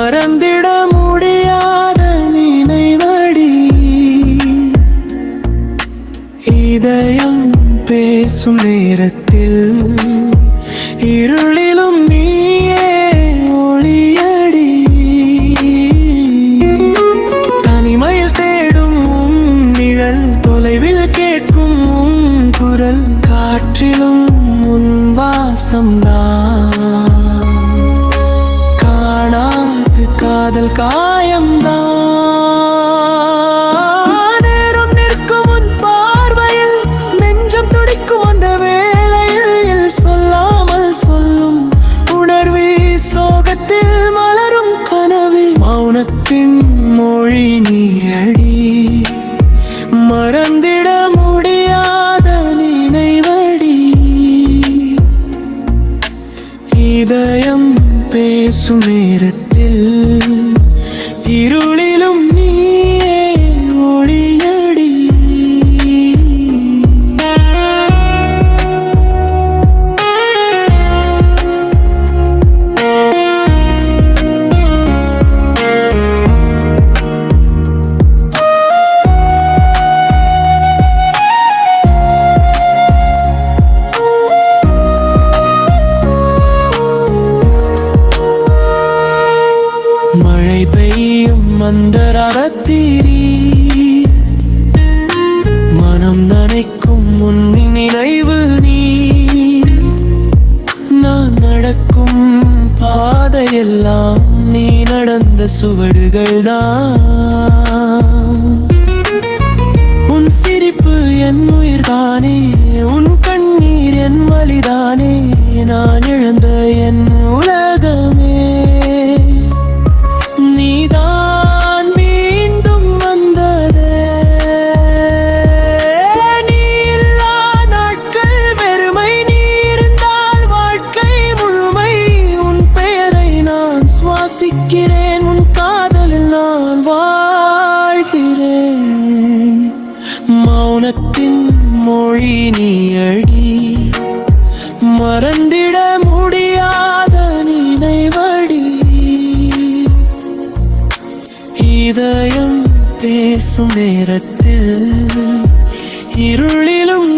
மறந்திட முடியாத நினைவடி. இதயம் பேசும் நேரத்தில் இருளிலும் நீயே ஒளியடி. தனிமையில் தேடும் நிழல், தொலைவில் கேட்கும் குரல், காற்றிலும் உன் வாசம்தான். காணாது காதல் காயம்தான். நேரம் நிற்கும் உன் பார்வையில் நெஞ்சம் துடிக்கும் அந்த வேளையில். சொல்லாமல் சொல்லும் உணர்வி, சோகத்தில் மலரும் கனவி. மௌனத்தின் மொழி நீயடி. மறந்திட முடியாத நினைவடி. இதயம் பேசும் நேரத்தில் இருளிலும் நீயே ஒளியடி. மழை பெய்யும் மந்தராத்திரி, மனம் நனைக்கும் உன் நினைவு நீ. நான் நடக்கும் பாதையெல்லாம் நீ நடந்த சுவடுகள் தான். உன் சிரிப்பு என் உயிர்தானே, உன் கண்ணீர் என் வலிதானே. நான் இழந்த என் உலகமே நீதான் மீண்டும் வந்ததே. நீ இல்லா நாட்கள் வெறுமை, நீ இருந்தால் வாழ்க்கை முழுமை. உன் பெயரை நான் சுவாசிக்கிறேன், உன் காதலில் நான் வாழ்கிறேன். மௌனத்தின் மொழி நீயடி. மறந்திட முடியாத நினைவடி. இதயம் பேசும் நேரத்தில் இருளிலும்